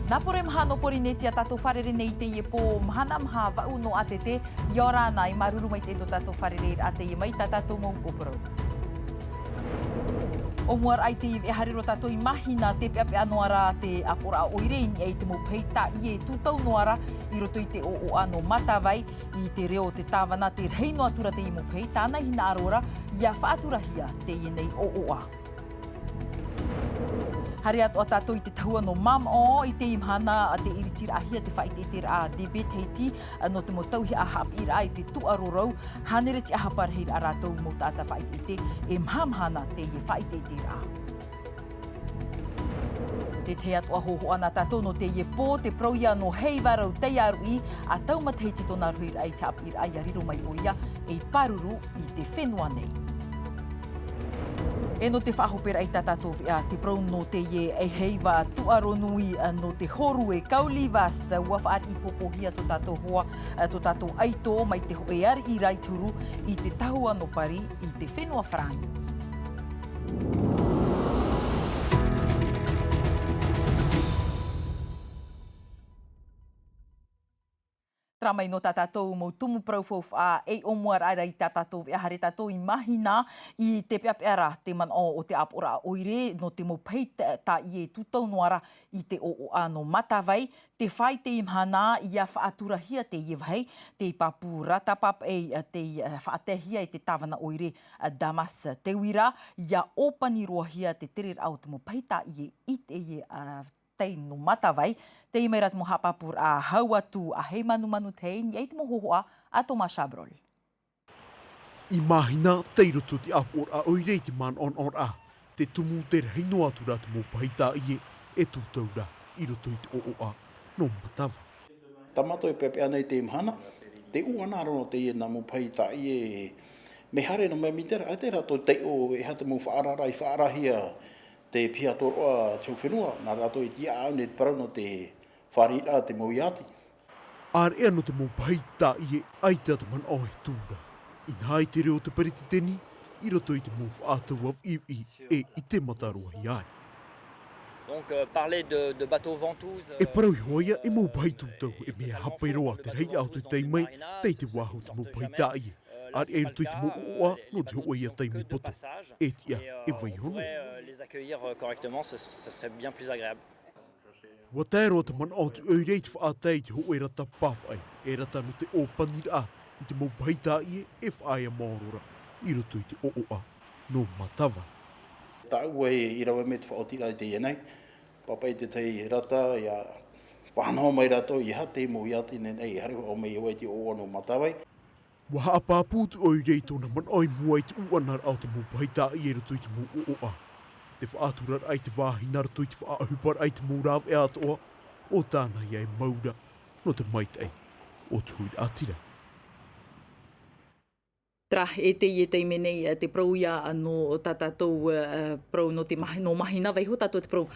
Napore mahano pori ne tia tato wharere nei te ie po mahana maha wau no atete i ora nai maruru mai te to tato wharere a te ie mai ta tato mou poporo. O muar ai te e hariro tato i mahina te peape anuara te apora oire ni e te mo peita i e tutau noara i roto i te o ano matawai i te reo te tāwana te reino atura te i mo peita ana hina arora i a whaaturahia te i nei o a. Hari atu a tātou i te tahua no mamao i te imhana a te iritira ahia te whaitete a debet heiti no te mo tauhi a hapira i te tuarorau hanere te ahaparahir a rātou mo tāta whaitete e mhamhana te i whaitete a. Te te atu a hoho ana tātou no te i pō te proia no hei warau te arui a taumateiti tōna ruhir ai te apira ai a riro mai oia e paruru i te whenua nei. E no te whahopera i tātou te prau no te ie e heiwa tuaronui no te horu e kauli vasta ua whaar i popohia to tātou hoa, to tātou aito mai te hoe ari i raituru i te tahua no pari i te whenua wharangi. Tramai no tātou mo tumu praufof a e o muar ara i tātou e hare tātou i mahina i te peapeara te man o te apora oire no te mo pei tā i e tutau noara i te o ano matawai, te whai te imhana i a whaaturahia te iewhei, te papu ratapap e te whaatehia e te tāwana oire Damas te wira, i a opani roahia te terer au te mo pei tā i te tei no matawai, te imeirat mo hapapur a hauatu a hei manu tei, ni eit mo hohoa a Thomas Chabrol. I mahina teirotu te apor a oirei te man on a, te tumu te reino atura te mo pahita i e tūtaura i roto i te o a no matawa. Tamato e pepe anei te imhana, te uanaro no te i na mo pahita i e me hare no me mitera, a te rato te o e hata mo whaararai whaarahia te pia toroa te whenua, nā rato i tia au ne te parau no te wharira te moiati. Ar ea no te mo pahita i e aita te man o he tūra. I nai te reo te pariti teni, i roto i te mo whaatau av iwi e i te matarua hi ai. Donc parler de bateaux ventouses. E parau i hoia e mo pahitūtau e mea hapairoa te rei au te teimai, tei te waho te mo pahita i e. Ar e rutu i te mo oa no te hoa ia taimi poto. E tia e vai hono. Les accueillir correctement, ce serait bien plus agréable. Wa tēro te man o te oirei te whaatei te hoa e rata papai, e rata no te opanira i te mo pahita i e whaia maorora, i rutu i te ooa no matawa. Tā ua e rawa me te whaotira i te ienei, papai te tei rata ia whanau mai rato i hate mo iati nei hare o mei oa i te ooa no matawai. Wa haapāpū te oirei tōna man oi mua i te uanar au te mo pahita i e rutu i te mo ooa. Te whaaturar ai te wāhina rutu i te whaahupar ai te mo rāw e atoa, o tāna i ai maura no te maitai o tuir atira. Tra e te i e teime nei te prau ia no tātou prau no te no mahina vai ho tātou te prau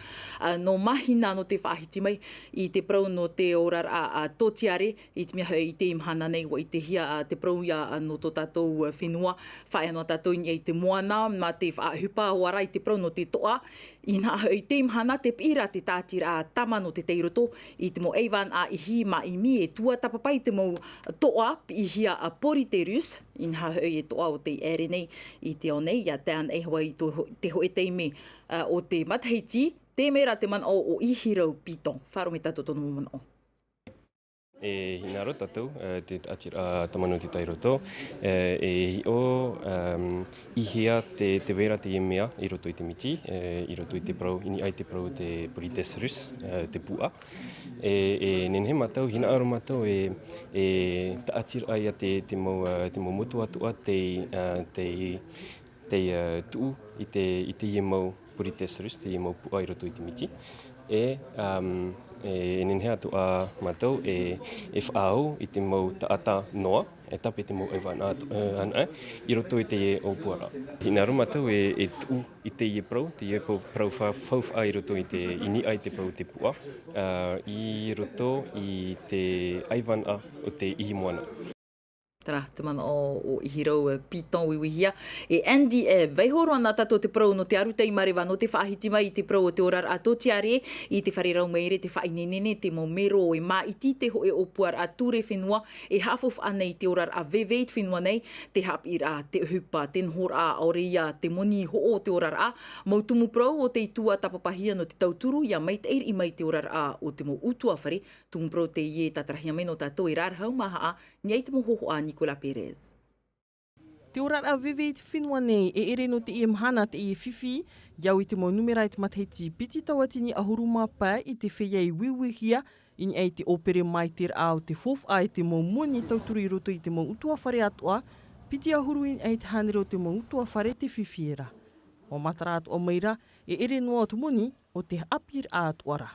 no mahina no te whaahiti mai i te prau no te orar a totiare i te mea i te imhana nei wa i te hia te prau ia no tō tātou whenua whae anō tātou i te moana ma te whaahupa wara i te prau no te toa i nā i te imhana te pira te tātira a tama no te teiroto i te mo eivan a ihi ma i mi e tua tapapai te mo toa i hia a poriterus i nā e toa o te ere nei i te o nei ia te an e hoa i te hoe teime o te matahiti te mera te man o ihirau pito wharo me tātou tono man o. E hinaro tatou te atira tamanu te tairoto e hi o ihia te wera te mea i roto i te miti i roto i te prau ini ai te prau te politeserus te pua e nenhe matau hina aro matau e ta atira ai te mo motu atua te tu i te iemau politeserus te iemau pua i roto i te miti e nenhe atu a matau e whaau i te mau taata noa, e tape te mau ewan ana, i roto i te e o puara. Hina aro matau e tu i te ie prau, te ie prau whawha i roto i te ini ai te prau te pua, i roto i te aiwana o te ihi moana. Tara, te mana o ihirau piton wiwihia. E Andy veihoro ana tato te prau no te aruta i marewa no te whaahiti mai i te prau o te orar ato tiare i te wharirau meire te whainenene te momero o e maiti te ho e opuar a ture whenua e hafof anei te orar a veveit whenua nei te hapir a te hupa ten hor a aurea te moni ho o te orar a mautumu prau o te itua tapapahia no te tauturu ia mait eir i mai te orar a o te mo utua whare tumu prau te ie tatarahia meno tato i rarhau maha a niai te mo hoho a Nicola Perez. Te orar a veveit whenua nei e ere no te i mhana te i whiwhi, iau i te mo numerai te matahiti piti tawatini ahuruma pā i te wheiai wiwihia, ini ei te opere mai te ao te fof ai te mo moni tauturu i roto i te mo utua whare atua, piti ahuru in ei te hanero te mo utua whare te whiwhiera. O matara atu o meira, e ere noa te moni o te apir a atuara.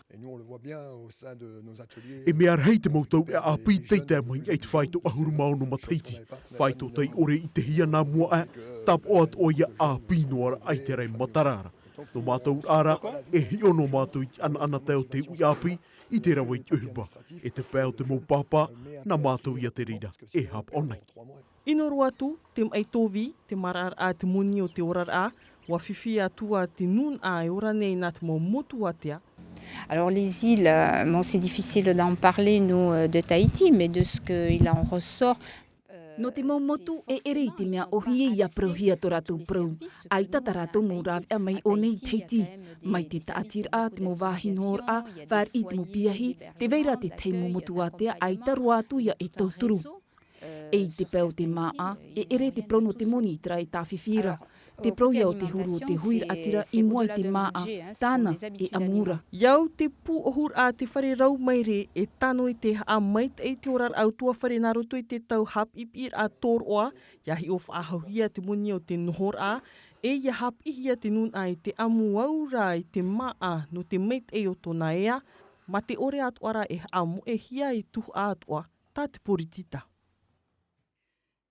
E mea rei te mautau e api teite mai e te whaito ahuru maono mataiti. Whaito tei ore i te hia nā mua tap o at o ia api noara ai te rei matarara. No mātou ara e hio no mātou i ana teo te ui api i te rawa i uhupa. E te pēo te mou papa na mātou ia te rira e hap onai. Inoru atu, te mai tovi, te marar a te moni o te orar a, wa whiwhi atua te nun a e ora nei nā te mo motu atea. Alors les îles, bon, c'est difficile d'en parler nous de Tahiti, mais de ce qu'il en ressort. No te motu e ere i te mea ohie ia prauhia to rātou prau. Ai tata rātou mō rāwe a mai o nei Tahiti. Mai te tātir a, te mō wāhinor a, whār i te mō piahi, te veira te teimo motu atea ai taru atu ia e tauturu. E i te pēo te maa a, e ere te prono te moni i trai tāwhiwhira. Te proia o te huru o te huir atira i mua i te maa, tāna e amura. Iau te pū ohur a te whare rau maire e tano i te a mait e te orar au tua whare nā roto i te tau hap ipir a tōr oa, iahi o whaahauhia te moni o te nohor a, e ia hap ihia te nun ai te amu aura i te maa no te mait e o tōna ea, ma te ore atuara e amu e hia i tuhu atua, tā te poritita.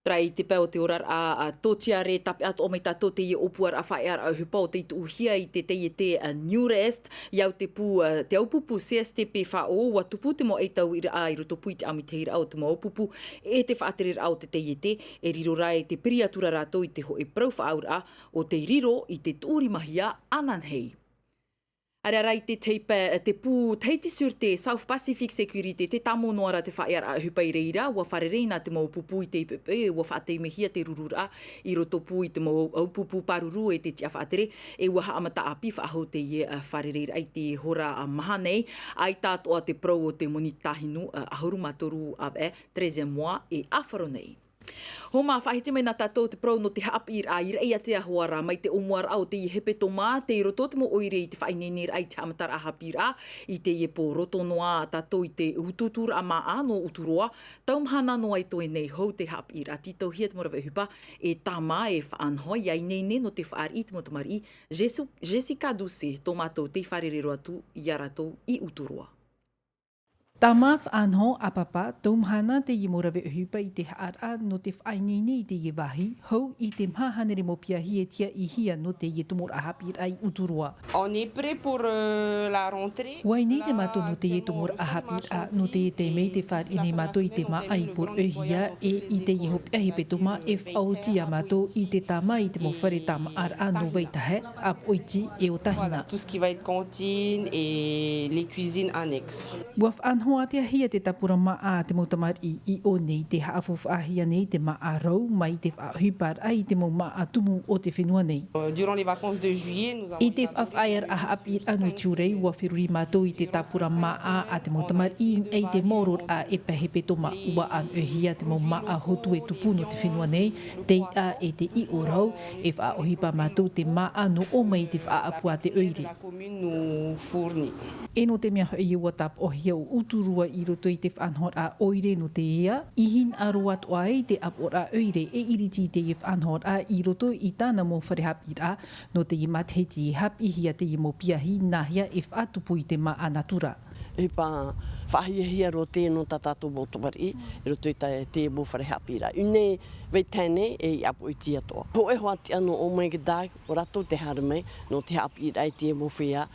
Trai te pēo te orar a tōtiare tape atu o mai tātou te ie opuar a whae ar au hupa o te utuhia i te teie te Newrest, iau te pū, te aupupu CSTP whao, wa tupu te mo e tau i a i roto pui te amiteira au te mo aupupu, e te whaaterir au te teie te, e riro rai te piriatura rātou i te ho e prau whaaura o te riro i te tūri mahia Ananhei. Ararai te teipa, te pū Tahiti Sûreté South Pacific Security, te tamo noara te whae ar hupai reira, wa wharereina te mau pupu i te ipepe, wa whaatei mehia te rurura, i roto pū i te mau aupupu paruru e te tia whaatere, e wa haamata api whaahau te ie wharereira ai te hora maha nei, ai tātoa te prau o te moni tahinu, ahuru matoru ave, 13 mois e awharo nei. Ho mā whahiti mai nā tātou te prau no te hapir a ira ia te ahuara mai te omuar au te i hepe tō mā, te i roto te mo oire i te whainenir ai te amatara a hapir a, i te i po roto noa tātou i te ututura a mā no uturoa, taumhana no ai toi nei hou te hapir a titau hia te morawe hupa, e tā mā e whaanhoi, ai nei ne no te whaar i te motamari, Jessica Duce, tō mātou te wharerero atu i aratou i uturoa. Tamaf anho apapa tomhana te morawe uhupa i te haara no te whainini i te wahi, hou i te mhahanere mo piahi e tia i hia no te tomor ahapir ai uturua. On est prêt pour la rentrée. Wai nei te mato no te tomor ahapir a no te mei te whar i nei mato i te maa i por uhia e i te hop ahi petoma e whauti a mato i te tama i te mo whare tama ar a no veitahe ap oiti e o tahina. Tout ce qui va être cantine et les cuisines annexes. Waf anho hoa te ahia te tapura maa te mautamari i o nei te haafuwhaahia nei te maa rau mai te whaahupar ai te mau maa tumu o te whenua nei. Durant les vacances de juillet, nous avons... I te whawhaiar a haapir anu tiurei wa whiruri mātou i te tapura maa a te mautamari ei te moror a e pahepe toma ua an ohia te mau maa hotu e tupu no te whenua nei, te a e te i o rau e whaohipa mātou te maa no o mai te whaapua te oire. La commune nous fournit. E no te mea hoi ua tap o hia o uturua i roto i te whanhor a oire no te ea, i hin aro atu ai te apor a oire e iriti te i whanhor a i roto i tāna mō wharehapir a no te i matheti i hap i hia te i mō piahi nahia e whatupu i te maa natura. E pa whahiahia ro tēno tātātou mōtomari i roto i te mō wharehapira. Une vei tēne e i apo i tia toa. Ho e hoa te ano o mai ke dāg o rato te haramei no te hapira i te mō whia.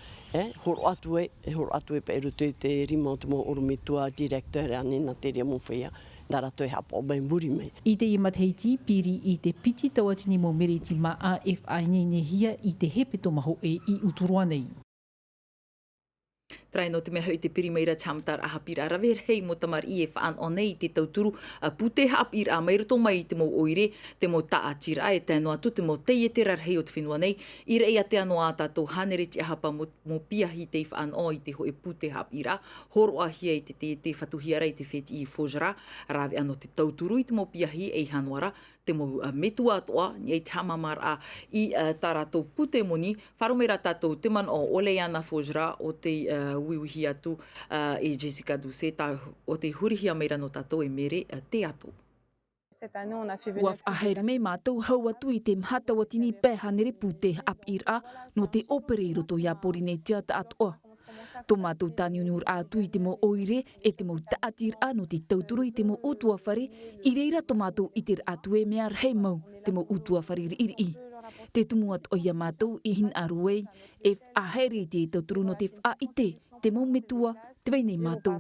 Horo atu e pa i roto i te rima o te mō oromitua director ane na te rea mō whia. dara toi hapo mai muri mai. I te imateiti piri i te piti tawatini mo meriti ma a FI nehia i te hepe tomaho e I uturua nei. Trai no te mea hau te pirimeira chamtar a hapira rawer hei mo tamar I e whaan o nei te tauturu a pute hapir a mairoto mai te mo oire te mo taatira e te anoa tu te mo teie te rarhei o te whenua nei I rei a te anoa a tātou hanere te ahapa mo piahi te whaan o I te ho e pute hapira horo a hia I te whatuhiara I te wheti I fojara rawe ano te tauturu I te mo piahi e hanuara te mo metua atoa ni e te hamamar a I tā rātou pute moni wharomeira tātou te man o ole ana fojara o te wiwihi atu e Jessica Douce o te hurihia meira no tātou e mere te ato. Ua whahere me mātou hau atu I te mhata watini pēhanere pute hapira no te opere I roto ia pori nei tia ta atoa. Tō mātou tāniuniur atu I te mo oire e te mo taatira no te tauturu I te mo utua whare I reira tō mātou I te atu e mea rhei mau te mo utua whare iri. Te tumu atu o ia mātou I hin aruei e whahere te tauturu no te whaite te mo metua te weinei mātou.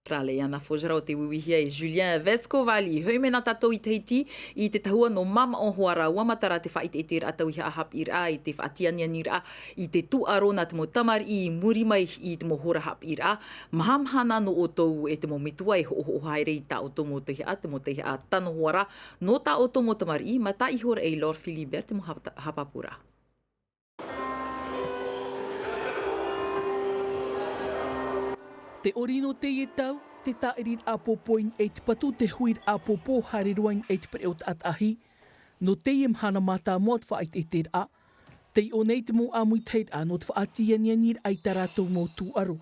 Trale ana fojara o te wiwihia e Julien Vescovali. Hoi mena tātou I Tahiti I te tahua no mama o hoara wamatara te whaite e te ratau I hahap ira I te whaatiania nira I te tuaro na te mo tamari I muri mai I te mo hora hap ira. Mahamhana no o tau e te mo mitua e ho haere I ta o to mo te hea, te mo te hea tano hoara. No ta o to mo tamari ma ta I hora e Lord Philibert te mo hapapura. Te orino te e tau, te taerir a popoin e te patu te huir a popo hareruain e te preot atahi, no te e mhana mata moat whaait e te a, te o nei te mo amui teit a no te whaatia nianir ai taratou mo tu aro.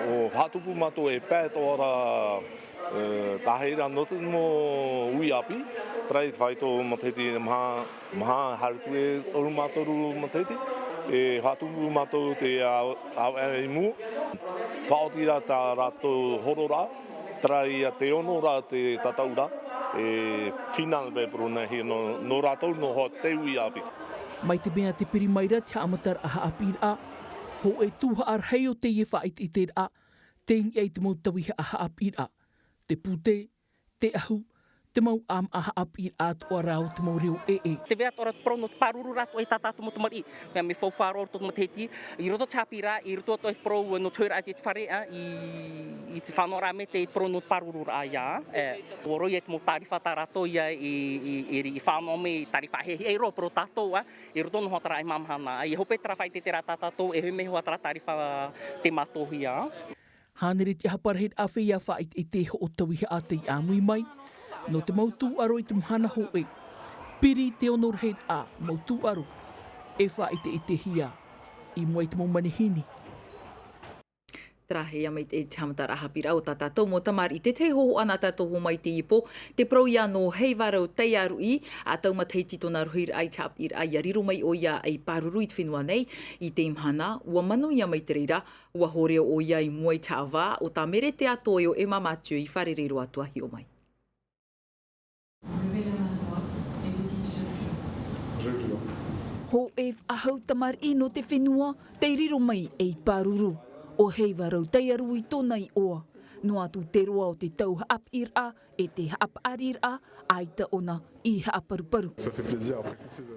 O hatupu mato e pēt ora taheira no te mo ui api, trai whaito mateti maha harutu e oru matoru mateti, e hatupu mato te au e mu, whaotira tā rato horora, trai a te onora te tataura, e whina pepro nei no rato no ho te ui api. Mai te mea te pirimaira te amatar a haapir a, ho e tuha ar hei o te ie whait I te a, te ingi ei te mau tawiha a haapir a, te pute, te ahu, te mau am a haapir a toa rao te mau reo e. Te vea tora te prono te paruru rato e tātātu mo te mari. Mea me whauwharo to te mateti. I roto te hapira, I roto to e pro no tuera a te whare I te whanora me te prono te paruru a ia. O roi e te mo tarifa tā rato ia I whanau me tarifa hehi e ro pro tātou I roto no hotara I mamhana. I hope tara whai te tera tātou e hui me hua tara tarifa te matohi a. Hānere te haparahit a whia whait e te ho o tawiha a te amui mai. No te mautu aro I te mhana ho e. Piri te onor heid a mautu aro. E whaite I te hia. I mua I te maumanihini. Trahe ia mai te tamatara hapira o tātou mo tamari I te hoho ana tātou ho mai te ipo. Te prau ia no hei warau tei aru I. A tau mateiti tōna ruhir ai tapir ai a riro mai o ia ai paruru I te whenua nei. I te imhana, ua manu ia mai te reira. Ua horeo o ia I mua I tāwā o tā mere te ato o e mamatu I whare reiro atuahi o mai. Ho e ahau tamar ino te whenua, te riro mai e paruru. O hei warau te aru I tōna I oa. No atu te roa o te tau haap ira e te haap arira ai ta ona I haaparuparu.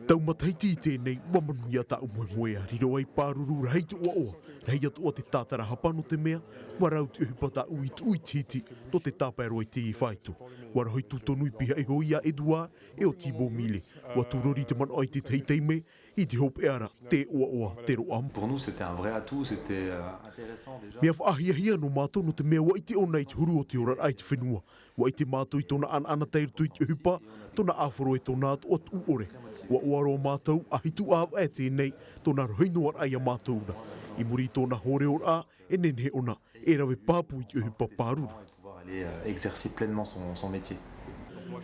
Tau mataiti I tēnei, wamanu ia ta umoe a riro ai paruru rei tu oa. Rei atu o te tātara hapano te mea, warau te uhupata ui titi, to te tāpero I te I whaitu. Warahoi tūtonu I piha e hoia Edouard e o Thibaut Mille. Waturori te man ai te teitei me, I te hope ara, te oa, te roam. Pour nous, c'était un vrai atout, c'était intéressant déjà. Mea whaahia no mātou no te mea wa I te ona I te huru o te ora ai te whenua. Wa I te mātou I tōna ana teirutu I te hupa, tōna āwharo e tōna atu o tu ore. Wa oaro mātou, a hitu āwa e tēnei, tōna rohinoar ai a mātou na. I muri tōna hore ora e nenhe ona, e rawe pāpu I te hupa pāruru. Pouvoir aller exercer pleinement son métier.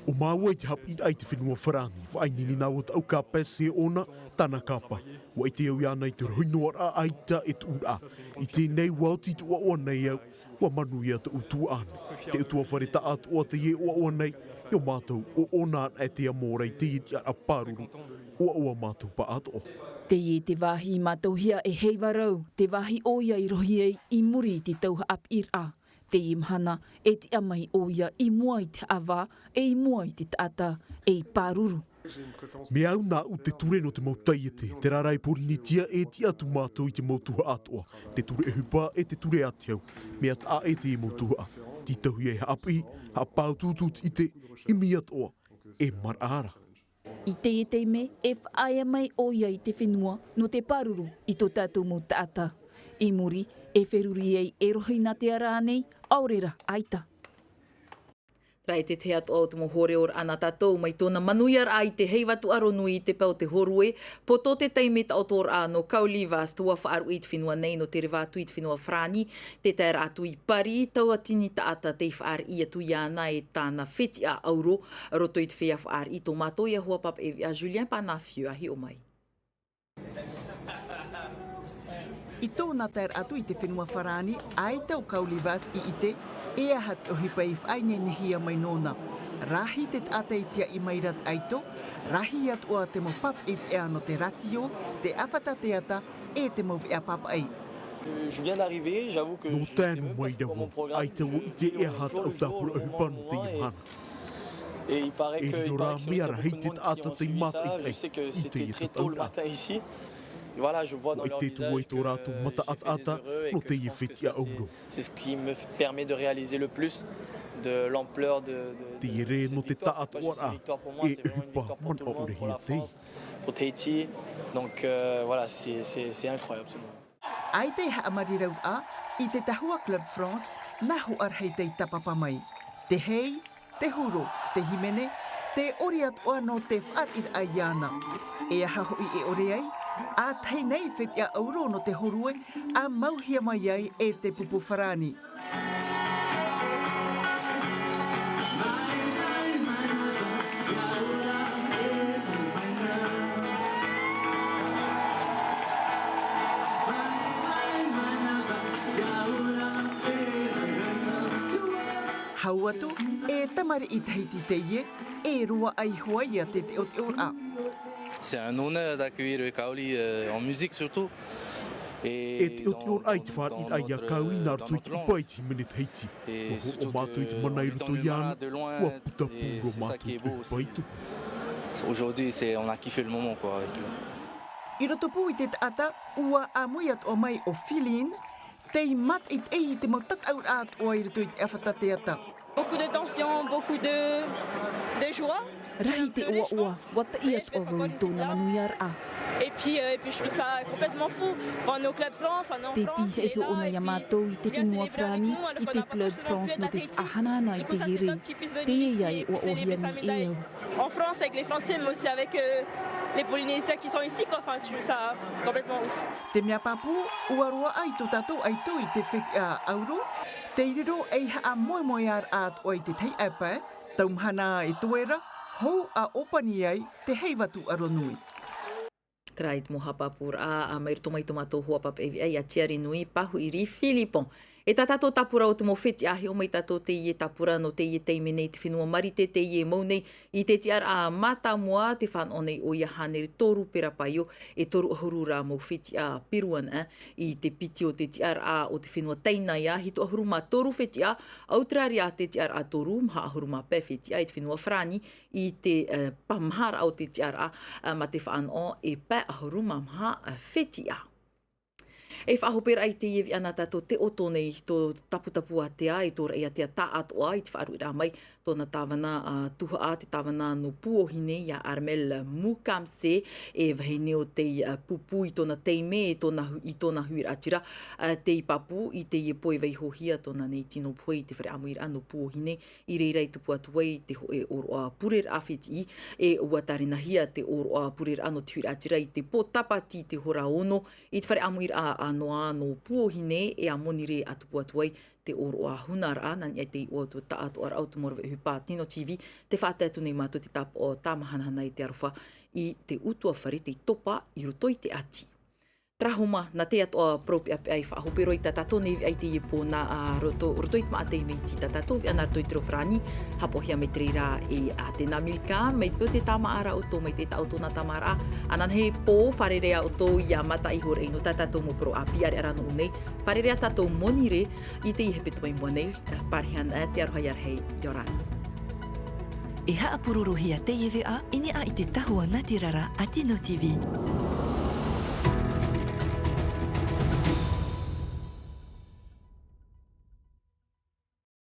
O māua I te hap I ai te whenua wharangi, whainini nā o au ka pēse ona, tāna kapa. Wa I te au iana I te rohinoar a aita e tu a. I tēnei wauti tu a nei au, wa manu ia te utua ane. Te utua whare ta atu o te ie o nei, yo mātou o ona e te amora I te iti a pāruru. O mātou pa ato. Te ie te wāhi mātou hia e hei warau, te wāhi oia I rohi ei I muri te tauha ap ira. Te imhana e te amai o ia I mua I te awa, e I mua I te taata, e I pāruru. Me au nā u te ture no te mautaiete, te rarai porinitia e ti atu mātou I te mautuha atoa. Te ture e hupa e te ture atiau, me at a e te mautuha. Ti tahui e haapi, hapau tūtut I te imi atoa, e marara. I te me, e whaaya mai o ia I te whenua no te pāruru I tō tātou mō taata. I muri, e wheruri ei e rohi nā te ara nei, aurera, aita. Rai te te atu au te mo hore or ana tātou mai tōna manuiar ai te heiwatu aro nui I te pau te horue, po tō te teime ta autor no kaulivas tua whaaru I te whenua nei no te rewa atu I te whenua frani, te tair atu I pari, tau atini taata te whaar I atu I ana e tāna wheti a auro, roto I te whea whaar I tō mātou ia hua pap e a Julien Panafiu ahi o mai. I tōna tair atu I te whenua wharani, ai tau kaulivas I ite, e ahat o hipa I whaine nehia mai nōna. Rahi te ata I tia I mairat aito, rahi atua te mo pap I ea no te ratio, te awhata te ata, e te mo ea pap ai. Je viens d'arriver, j'avoue que no tēnu mai dawa, ai te o I te e ahat au tāpura o hipa no te imhana. Et il paraît que c'est beaucoup de gens qui ont suivi ça. Je sais que c'était très tôt le matin ici. Et voilà, je vois dans leur visage que je suis heureux et que je pense que c'est ce qui me permet de réaliser le plus de l'ampleur de cette victoire. C'est pas juste une victoire pour moi, c'est vraiment une victoire pour tout le monde, pour la France, pour Tahiti. Donc voilà, c'est incroyable ce moment. Ai te haamariraut a, I te tahua Club France, nahu arhei te tapapa mai. Te hei, te huro, te himene, te ori atua no te whaatir a iana. E aha hoi e ore ai, a tei nei whetia auro no te horue, a mauhia mai ai e te pupu wharani. Hau atu, e tamari I Tahiti te ie, e rua ai hoa ia te te o te ora. C'est un honneur d'accueillir le Kaoli en musique surtout. Et te o te ora ai te whaar I ai a kaui nā rutu I te upai te himene Tahiti. O mātou I te mana I ruto iana, ua puta pūro mātou I te upai tu. Aujourd'hui, on a kiffé le moment quoi, avec lui. I roto pū I te taata, ua a muiat o mai o Filin, te I mat I te I te mautat aur at o I roto I te awhata te ata. Beaucoup de tension, beaucoup de joie. Rahi te oa, wata I at o roi tōna manuiar a. Et puis je trouve ça complètement fou. Quand on est au Club France, on est en France, te pihe ona Yamato I te whenua frani, I te Club France no te ahanana I te here. Te iai o ohiani e au. En France avec les Français, mais aussi avec les Polynésiens qui sont ici. Enfin, je trouve ça complètement ouf. Te mea papu, ua roa ai tō tātou ai tō I te wheti a auro, te iriro ei haa moe moe ar at o I te tei apa, taumhana e tuera, hou a opani ai te heiwatu aro nui. Trait mo hapapur a mair tomai tomato huapap e a tiari nui pahu I ri Filipon. E tā tātou tapura o te mo wheti ahi o mai tātou te ie tapura no te ie teime nei te whenua marite te ie mau nei I te tiara a mata mua te whan o nei o ia haneri toru pera paio e toru ahuru rā mo wheti a piruana I te piti o te tiara a o te whenua teina ia hito ahuru ma toru wheti a autrari a te tiara a toru maha ahuru ma pe wheti a I te whenua frani I te pamhara o te tiara a ma te whan o e pe ahuru ma maha wheti a. E whahopera ai te ievi ana tātou te oto nei tō taputapu a te a I tō rei a te tā atoa I te whaaru rā mai tōna tāwana tuha a te tāwana no puohine I a Armel Mukamse e wahine o te pupu I tōna teime I tōna huir atira te I papu I te ie poe wei hohia tōna nei tino poe I te whare amuir ano puohine I reirei tupu atuai te hoe oroa purer awhiti e uatarina hia te oroa purer ano te huir atira I te po tapati te hora ono I te whare amuir noa no puohine e a monire atupu atuai te oroa hunara nani ai te o tu taato ar automorwe hupa Tino TV te whaatatu nei mātou te tapo o tāmahanahana I te arofa I te utua whare te topa I roto I te ati. trahuma na te atoa propi ai whaahopero i tatato nei ai te ipo na roto i maatei mei ti tatato ana roto i trofrani hapohia me tre rā e a te namilika mei po te tamaara o tō mei te tauto na tamara anan he pō wharerea o tō i a mata i hore ino tatato mo pro a piare arano unei wharerea tato monire i te ihepeto mai mua nei parihan te aroha iarhei Yoran. E haa pururuhia te iwi a ini a i te tahua Natirara a Tino TV.